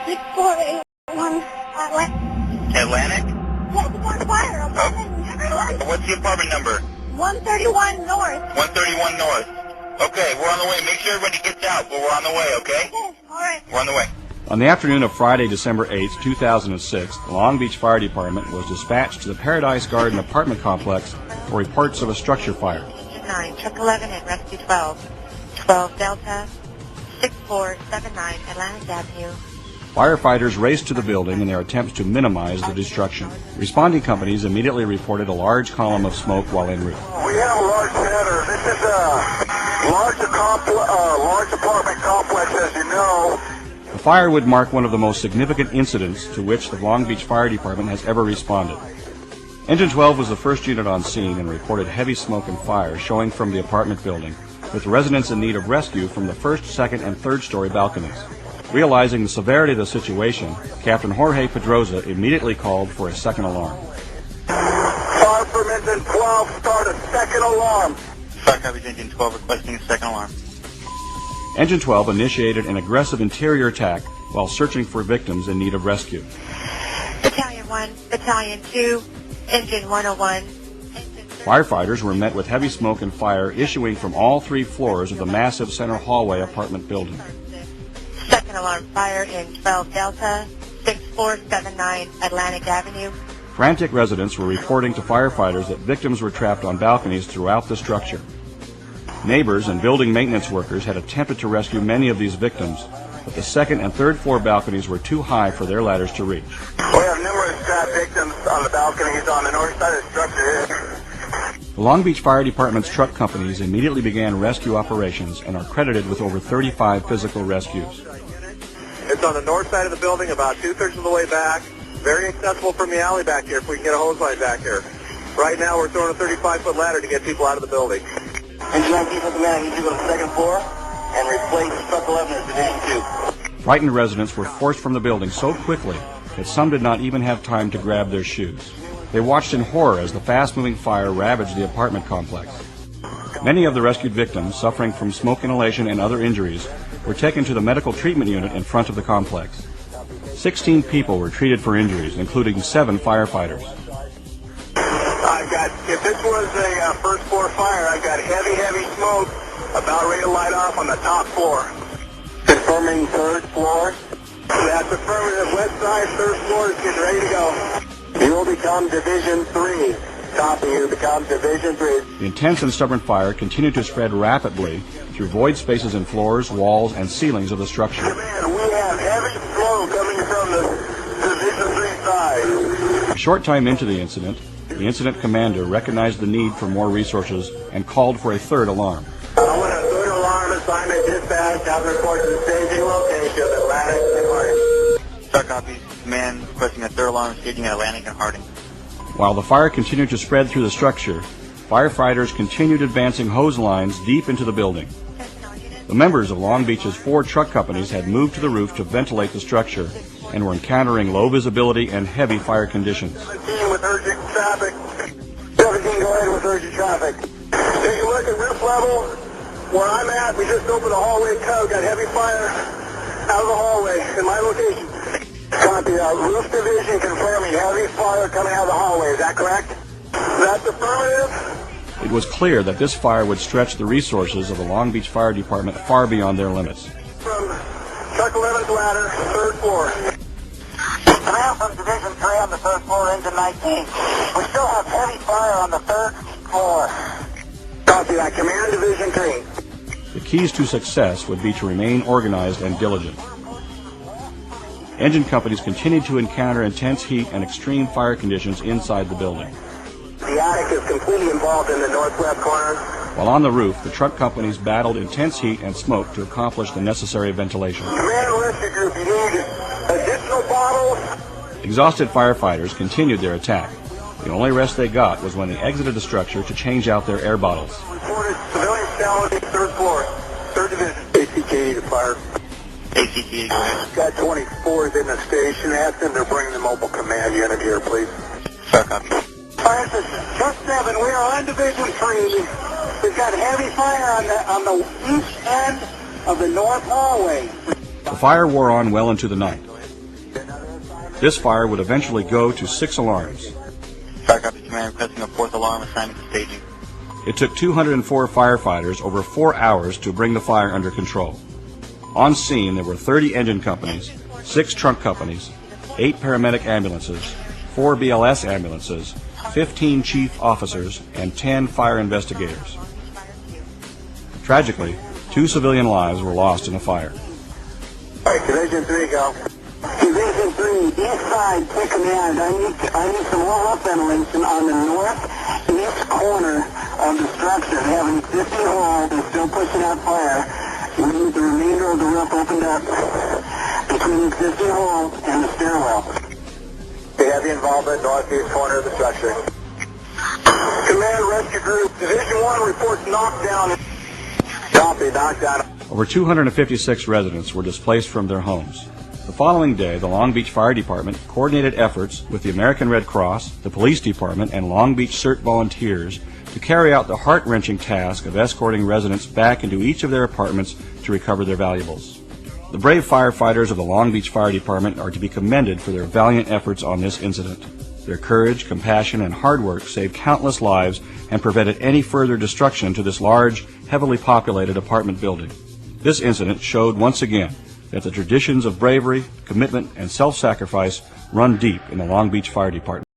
6481 Atlantic? Yes, one fire. What's the apartment number? 131 North. 131 North. Okay, we're on the way. Make sure everybody gets out, but we're on the way, okay? Okay, all right. We're on the way. On the afternoon of Friday, December 8, 2006, the Long Beach Fire Department was dispatched to the Paradise Garden apartment complex for reports of a structure fire. 9, truck 11 at rescue 12. 12 Delta, 6479 Atlantic Avenue. Firefighters raced to the building in their attempts to minimize the destruction. Responding companies immediately reported a large column of smoke while en route. We have a large center. This is a large apartment complex, as you know. The fire would mark one of the most significant incidents to which the Long Beach Fire Department has ever responded. Engine 12 was the first unit on scene and reported heavy smoke and fire showing from the apartment building, with residents in need of rescue from the first, second, and third-story balconies. Realizing the severity of the situation, Captain Jorge Pedroza immediately called for a second alarm. Fire from Engine 12, start a second alarm. Fire copies Engine 12 requesting a second alarm. Engine 12 initiated an aggressive interior attack while searching for victims in need of rescue. Battalion 1, Battalion 2, Engine 101. Firefighters were met with heavy smoke and fire issuing from all three floors of the massive center hallway apartment building. Second alarm fire in 12 Delta, 6479 Atlantic Avenue. Frantic residents were reporting to firefighters that victims were trapped on balconies throughout the structure. Neighbors and building maintenance workers had attempted to rescue many of these victims, but the second and third floor balconies were too high for their ladders to reach. We have numerous trapped victims on the balconies on the north side of the structure. The Long Beach Fire Department's truck companies immediately began rescue operations and are credited with over 35 physical rescues. It's on the north side of the building, about 2/3 of the way back. Very accessible from the alley back here if we can get a hose line back here. Right now we're throwing a 35-foot ladder to get people out of the building. Engine 19 for command, you need to go to the second floor and replace truck 11 as Division 2. Frightened residents were forced from the building so quickly that some did not even have time to grab their shoes. They watched in horror as the fast-moving fire ravaged the apartment complex. Many of the rescued victims, suffering from smoke inhalation and other injuries, were taken to the medical treatment unit in front of the complex. 16 people were treated for injuries, including 7 firefighters. If this was a first floor fire, I've got heavy smoke about ready to light off on the top floor. Confirming third floor. That's affirmative. West side, third floor is getting ready to go. You will become Division 3. Copy, you become Division 3. The intense and stubborn fire continued to spread rapidly through void spaces in floors, walls, and ceilings of the structure. Man, we have heavy smoke coming from the Division 3 side. A short time into the incident commander recognized the need for more resources and called for a third alarm. I want a third alarm assignment dispatch. Have a report to the staging location of Atlantic and Harding. Star copies. Command requesting a third alarm staging at Atlantic and Harding. While the fire continued to spread through the structure, firefighters continued advancing hose lines deep into the building. The members of Long Beach's 4 truck companies had moved to the roof to ventilate the structure and were encountering low visibility and heavy fire conditions. 17 with urgent traffic. 17, go ahead with urgent traffic. Take a look at roof level. Where I'm at, we just opened a hallway code. Got heavy fire out of the hallway in my location. Copy. Roof division confirming heavy fire coming out of the hallway. Is that correct? That's affirmative. It was clear that this fire would stretch the resources of the Long Beach Fire Department far beyond their limits. From truck 11's ladder, third floor. Command from Division 3 on the third floor, engine 19. We still have heavy fire on the third floor. Copy that. Command Division 3. The keys to success would be to remain organized and diligent. Engine companies continued to encounter intense heat and extreme fire conditions inside the building. The attic is completely involved in the northwest corner. While on the roof, the truck companies battled intense heat and smoke to accomplish the necessary ventilation. Command rescue group, you need additional bottles. Exhausted firefighters continued their attack. The only rest they got was when they exited the structure to change out their air bottles. Reported civilian fatality, third floor, third division. ACK to fire. ACK, go ahead. Got 24s in the station. Ask them to bring the mobile command unit here, please. Star copy. Fire system, truck 7, we are on Division 3. We've got heavy fire on the east end of the north hallway. The fire wore on well into the night. This fire would eventually go to 6 alarms. Fire Company Command requesting a 4th alarm assignment to staging. It took 204 firefighters over 4 hours to bring the fire under control. On scene, there were 30 engine companies, 6 trunk companies, 8 paramedic ambulances, 4 BLS ambulances, 15 chief officers, and 10 fire investigators. Tragically, 2 civilian lives were lost in the fire. All right, Division 3, go. Division 3, east side, take command. I need some more roof ventilation on the northeast corner of the structure. They have an existing hole that's still pushing out fire. We need the remainder of the roof opened up between the existing hole and the stairwell. We have the involvement northeast corner of the structure. Command rescue group, Division 1 reports knockdown. Copy, knockdown. Over 256 residents were displaced from their homes. The following day, the Long Beach Fire Department coordinated efforts with the American Red Cross, the Police Department, and Long Beach CERT volunteers to carry out the heart-wrenching task of escorting residents back into each of their apartments to recover their valuables. The brave firefighters of the Long Beach Fire Department are to be commended for their valiant efforts on this incident. Their courage, compassion, and hard work saved countless lives and prevented any further destruction to this large, heavily populated apartment building. This incident showed once again that the traditions of bravery, commitment, and self-sacrifice run deep in the Long Beach Fire Department.